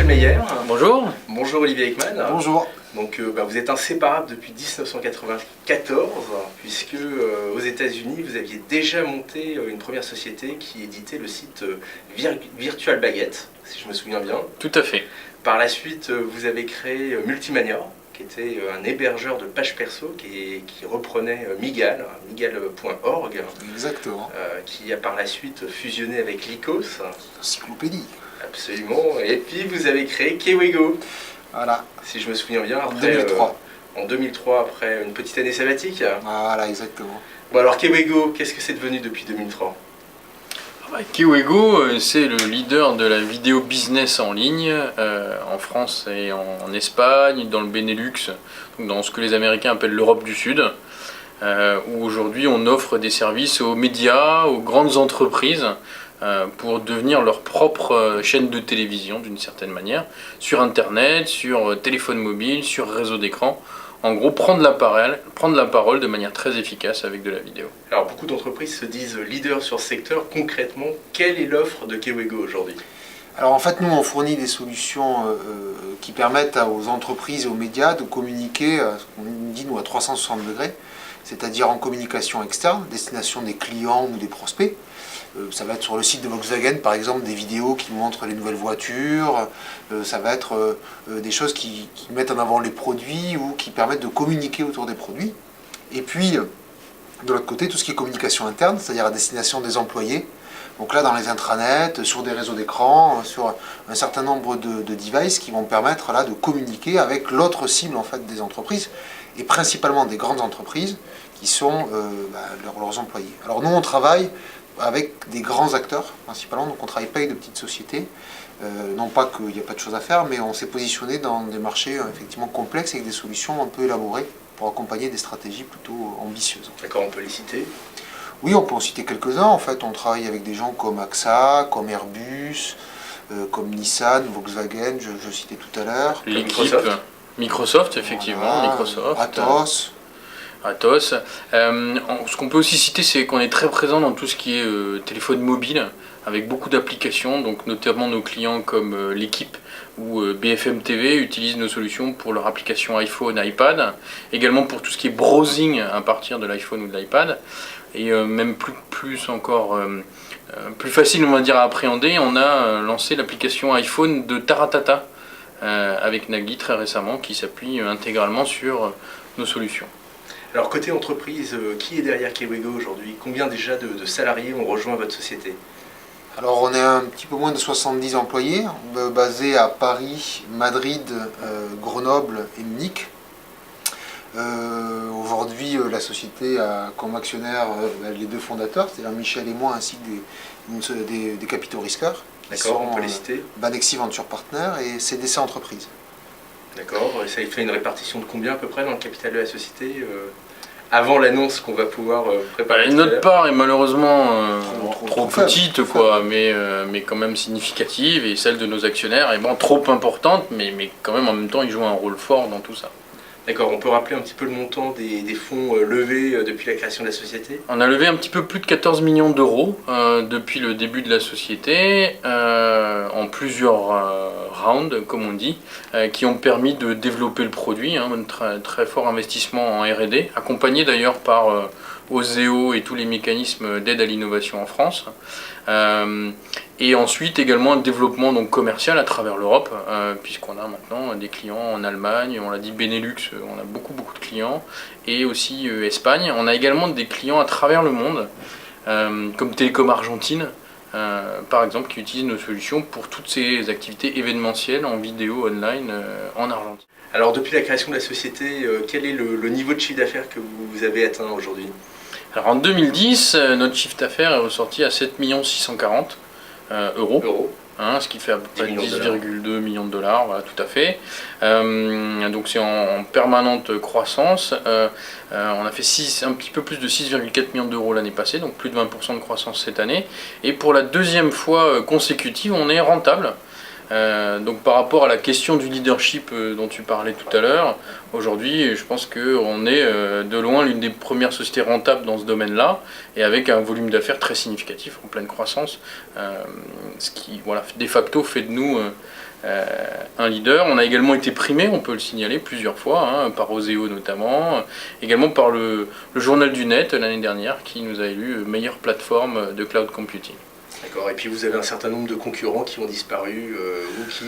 Michel Meyer. Bonjour. Bonjour Olivier Ekman. Bonjour. Donc vous êtes inséparable depuis 1994, puisque aux États-Unis vous aviez déjà monté une première société qui éditait le site Virtual Baguette, si je me souviens bien. Tout à fait. Par la suite, vous avez créé Multimania, qui était un hébergeur de pages perso qui reprenait Migal, migal.org. Exactement. Qui a par la suite fusionné avec Lycos. Encyclopédie. Absolument. Et puis vous avez créé Kewego. Voilà. Si je me souviens bien, En après, 2003. En 2003, après une petite année sabbatique. Voilà, exactement. Bon alors Kewego, qu'est-ce que c'est devenu depuis 2003? Kewego, c'est le leader de la vidéo business en ligne en France et en Espagne, dans le Benelux, donc dans ce que les Américains appellent l'Europe du Sud, où aujourd'hui on offre des services aux médias, aux grandes entreprises, pour devenir leur propre chaîne de télévision d'une certaine manière, sur internet, sur téléphone mobile, sur réseau d'écran. En gros, prendre la parole de manière très efficace avec de la vidéo. Alors beaucoup d'entreprises se disent leaders sur ce secteur. Concrètement, quelle est l'offre de Kewego aujourd'hui? Alors en fait, nous, on fournit des solutions qui permettent aux entreprises et aux médias de communiquer, ce qu'on dit nous à 360 degrés, c'est-à-dire en communication externe, destination des clients ou des prospects. Ça va être sur le site de Volkswagen, par exemple, des vidéos qui montrent les nouvelles voitures. Ça va être des choses qui mettent en avant les produits ou qui permettent de communiquer autour des produits. Et puis, de l'autre côté, tout ce qui est communication interne, c'est-à-dire à destination des employés. Donc là, dans les intranets, sur des réseaux d'écran, sur un certain nombre de devices qui vont permettre là, de communiquer avec l'autre cible en fait, des entreprises, et principalement des grandes entreprises qui sont leurs employés. Alors nous, on travaille avec des grands acteurs, principalement, donc on ne travaille pas avec de petites sociétés. Non pas qu'il n'y a pas de choses à faire, mais on s'est positionné dans des marchés effectivement complexes avec des solutions un peu élaborées pour accompagner des stratégies plutôt ambitieuses. D'accord, on peut les citer? Oui, on peut en citer quelques-uns. En fait, on travaille avec des gens comme AXA, comme Airbus, comme Nissan, Volkswagen, je citais tout à l'heure. Microsoft, effectivement, voilà. Microsoft. Atos. Ce qu'on peut aussi citer, c'est qu'on est très présent dans tout ce qui est téléphone mobile, avec beaucoup d'applications, donc notamment nos clients comme l'équipe ou BFM TV utilisent nos solutions pour leur application iPhone, iPad, également pour tout ce qui est browsing à partir de l'iPhone ou de l'iPad, et même plus facile on va dire à appréhender, on a lancé l'application iPhone de Taratata avec Nagui très récemment qui s'appuie intégralement sur nos solutions. Alors côté entreprise, qui est derrière Kewego aujourd'hui? Combien déjà de salariés ont rejoint votre société? Alors on est un petit peu moins de 70 employés, basés à Paris, Madrid, Grenoble et Munich. Aujourd'hui la société a comme actionnaires les deux fondateurs, c'est-à-dire Michel et moi, ainsi que des capitaux risqueurs. D'accord, on peut les citer. Banexi Venture Partner et CDC Entreprises. D'accord, et ça fait une répartition de combien à peu près dans le capital de la société avant l'annonce qu'on va pouvoir préparer? Notre part est malheureusement trop petite, faible, quoi, mais quand même significative, et celle de nos actionnaires est trop importante, mais quand même en même temps ils jouent un rôle fort dans tout ça. D'accord, on peut rappeler un petit peu le montant des fonds levés depuis la création de la société? On a levé un petit peu plus de 14 millions d'euros depuis le début de la société, en plusieurs rounds, comme on dit, qui ont permis de développer le produit, un très fort investissement en R&D, accompagné d'ailleurs par Oseo et tous les mécanismes d'aide à l'innovation en France. Et ensuite également un développement donc commercial à travers l'Europe, puisqu'on a maintenant des clients en Allemagne, on l'a dit Benelux, on a beaucoup de clients, et aussi Espagne. On a également des clients à travers le monde, comme Télécom Argentine, par exemple, qui utilisent nos solutions pour toutes ces activités événementielles en vidéo online en Argentine. Alors depuis la création de la société, quel est le niveau de chiffre d'affaires que vous avez atteint aujourd'hui? Alors en 2010, notre chiffre d'affaires est ressorti à 7 640 000 euros. Ce qui fait à peu près 10,2 millions de dollars, voilà, tout à fait. Donc c'est en permanente croissance. On a fait un petit peu plus de 6,4 millions d'euros l'année passée, donc plus de 20% de croissance cette année. Et pour la deuxième fois consécutive, on est rentable. Donc par rapport à la question du leadership dont tu parlais tout à l'heure, aujourd'hui je pense qu'on est de loin l'une des premières sociétés rentables dans ce domaine-là, et avec un volume d'affaires très significatif en pleine croissance, ce qui de facto fait de nous un leader. On a également été primé, on peut le signaler plusieurs fois, hein, par Oseo notamment, également par le Journal du Net l'année dernière qui nous a élu meilleure plateforme de cloud computing. D'accord, et puis vous avez un certain nombre de concurrents qui ont disparu ou qui...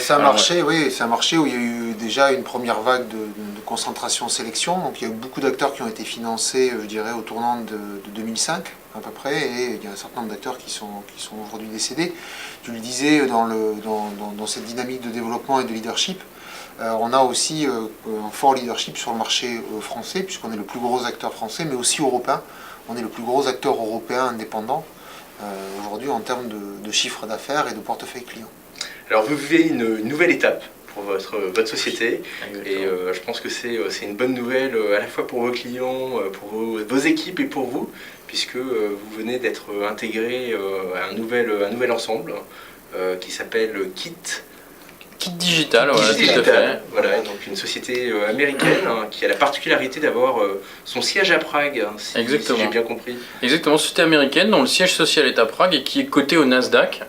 C'est un marché, oui, c'est un marché où il y a eu déjà une première vague de concentration-sélection. Donc il y a eu beaucoup d'acteurs qui ont été financés, je dirais, au tournant de 2005 à peu près, et il y a un certain nombre d'acteurs qui sont aujourd'hui décédés. Tu le disais, dans cette dynamique de développement et de leadership, on a aussi un fort leadership sur le marché français, puisqu'on est le plus gros acteur français, mais aussi européen. On est le plus gros acteur européen indépendant aujourd'hui en termes de chiffre d'affaires et de portefeuille client. Alors vous vivez une nouvelle étape pour votre société. Exactement. Et je pense que c'est une bonne nouvelle à la fois pour vos clients, pour vos équipes et pour vous, puisque vous venez d'être intégré à un nouvel ensemble qui s'appelle KIT. KIT Digital, voilà, tout à fait. Voilà, donc une société américaine qui a la particularité d'avoir son siège à Prague, si j'ai bien compris. Exactement, société américaine dont le siège social est à Prague et qui est coté au Nasdaq.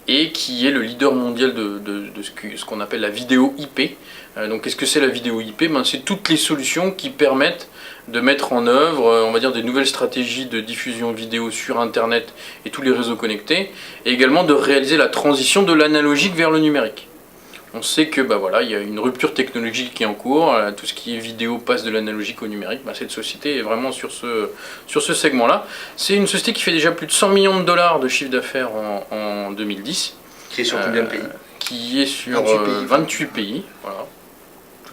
Et qui est le leader mondial de ce qu'on appelle la vidéo IP. Donc qu'est-ce que c'est la vidéo IP? C'est toutes les solutions qui permettent de mettre en œuvre, on va dire, des nouvelles stratégies de diffusion vidéo sur Internet et tous les réseaux connectés, et également de réaliser la transition de l'analogique vers le numérique. On sait que voilà, il y a une rupture technologique qui est en cours, tout ce qui est vidéo passe de l'analogique au numérique. Cette société est vraiment sur ce segment-là. C'est une société qui fait déjà plus de 100 millions de dollars de chiffre d'affaires en 2010. Qui est sur combien de pays? Qui est sur 28 pays. Voilà.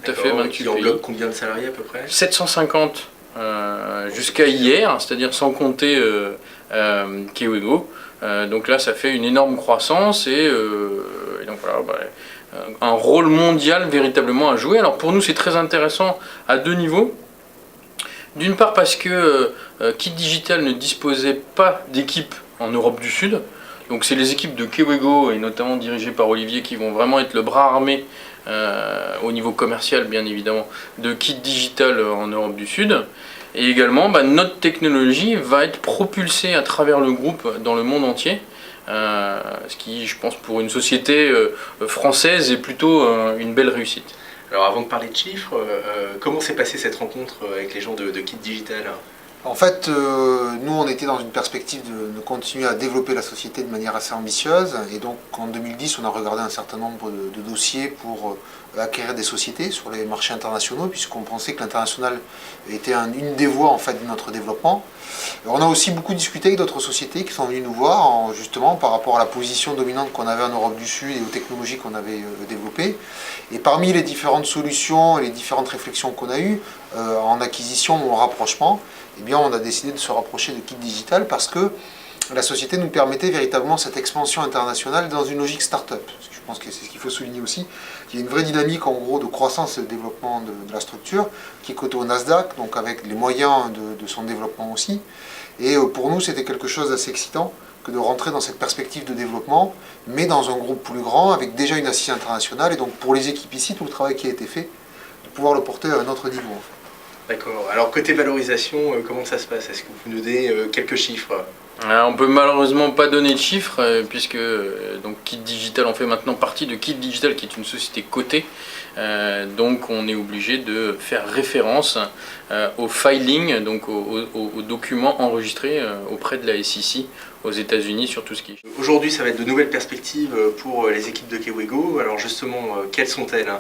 Tout à fait, 28 qui pays. englobe combien de salariés à peu près? 750 jusqu'à hier, c'est-à-dire sans compter Kewego. Donc là, ça fait une énorme croissance et donc voilà, un rôle mondial véritablement à jouer. Alors pour nous, c'est très intéressant à deux niveaux. D'une part parce que KIT Digital ne disposait pas d'équipe en Europe du Sud. Donc c'est les équipes de Kewego et notamment dirigées par Olivier qui vont vraiment être le bras armé au niveau commercial bien évidemment de KIT Digital en Europe du Sud. Et également notre technologie va être propulsée à travers le groupe dans le monde entier. Ce qui, je pense, pour une société française est plutôt une belle réussite. Alors avant de parler de chiffres, comment s'est passée cette rencontre avec les gens de KIT Digital? En fait, nous, on était dans une perspective de continuer à développer la société de manière assez ambitieuse. Et donc, en 2010, on a regardé un certain nombre de dossiers pour acquérir des sociétés sur les marchés internationaux, puisqu'on pensait que l'international était une des voies en fait, de notre développement. On a aussi beaucoup discuté avec d'autres sociétés qui sont venues nous voir, justement, par rapport à la position dominante qu'on avait en Europe du Sud et aux technologies qu'on avait développées. Et parmi les différentes solutions et les différentes réflexions qu'on a eues, en acquisition ou en rapprochement, eh bien, on a décidé de se rapprocher de KIT Digital parce que la société nous permettait véritablement cette expansion internationale dans une logique start-up. Je pense que c'est ce qu'il faut souligner aussi. Il y a une vraie dynamique en gros de croissance et de développement de la structure qui est cotée au Nasdaq, donc avec les moyens de son développement aussi. Et pour nous, c'était quelque chose d'assez excitant que de rentrer dans cette perspective de développement, mais dans un groupe plus grand, avec déjà une assise internationale. Et donc pour les équipes ici, tout le travail qui a été fait, de pouvoir le porter à un autre niveau. En fait. D'accord. Alors côté valorisation, comment ça se passe? Est-ce que vous pouvez nous donner quelques chiffres? On peut malheureusement pas donner de chiffres puisque donc KIT Digital en fait maintenant partie de KIT Digital qui est une société cotée. Donc on est obligé de faire référence au filing, donc aux documents enregistrés auprès de la SEC aux États-Unis sur tout ce qui est. Aujourd'hui, ça va être de nouvelles perspectives pour les équipes de Kewego. Alors justement, quelles sont-elles?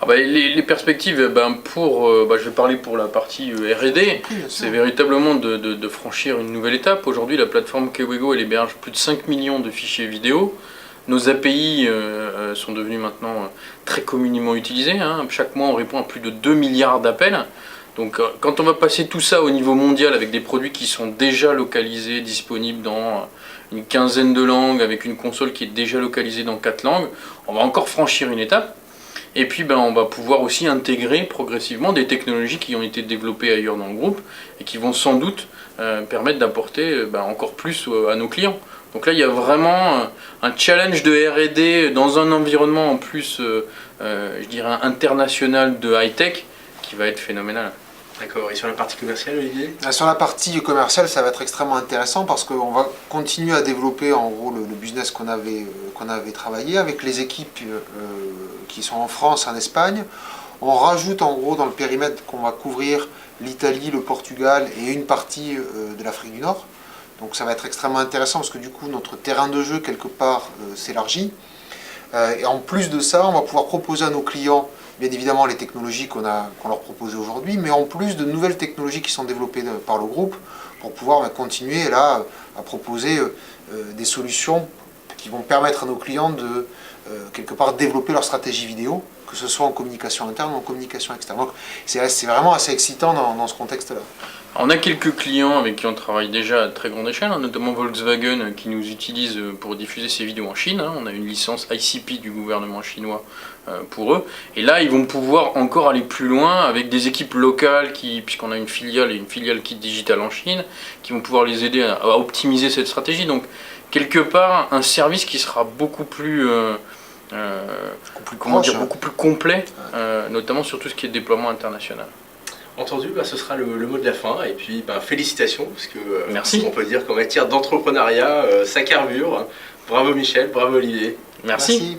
Les perspectives, je vais parler pour la partie R&D, c'est véritablement de franchir une nouvelle étape. Aujourd'hui, la plateforme Kewego, elle héberge plus de 5 millions de fichiers vidéo. Nos API sont devenus maintenant très communément utilisés. Chaque mois, on répond à plus de 2 milliards d'appels. Donc quand on va passer tout ça au niveau mondial avec des produits qui sont déjà localisés, disponibles dans une quinzaine de langues, avec une console qui est déjà localisée dans 4 langues, on va encore franchir une étape. Et puis on va pouvoir aussi intégrer progressivement des technologies qui ont été développées ailleurs dans le groupe et qui vont sans doute permettre d'apporter encore plus à nos clients. Donc là il y a vraiment un challenge de R&D dans un environnement en plus je dirais international de high-tech qui va être phénoménal. D'accord. Et sur la partie commerciale, Olivier? Sur la partie commerciale, ça va être extrêmement intéressant parce qu'on va continuer à développer en gros le business qu'on avait travaillé avec les équipes qui sont en France, en Espagne. On rajoute en gros dans le périmètre qu'on va couvrir l'Italie, le Portugal et une partie de l'Afrique du Nord. Donc ça va être extrêmement intéressant parce que du coup notre terrain de jeu quelque part s'élargit. Et en plus de ça, on va pouvoir proposer à nos clients bien évidemment les technologies qu'on leur propose aujourd'hui, mais en plus de nouvelles technologies qui sont développées par le groupe pour pouvoir continuer là à proposer des solutions qui vont permettre à nos clients de quelque part développer leur stratégie vidéo, que ce soit en communication interne ou en communication externe. Donc c'est vraiment assez excitant dans ce contexte-là. On a quelques clients avec qui on travaille déjà à très grande échelle, notamment Volkswagen qui nous utilise pour diffuser ses vidéos en Chine. On a une licence ICP du gouvernement chinois pour eux. Et là, ils vont pouvoir encore aller plus loin avec des équipes locales, puisqu'on a une filiale Kit Digital en Chine, qui vont pouvoir les aider à optimiser cette stratégie. Donc, quelque part, un service qui sera beaucoup plus beaucoup plus complet, notamment sur tout ce qui est déploiement international. Entendu, ce sera le mot de la fin. Et puis, félicitations, parce que merci. On peut dire qu'en matière d'entrepreneuriat, ça carbure. Bravo Michel, bravo Olivier. Merci.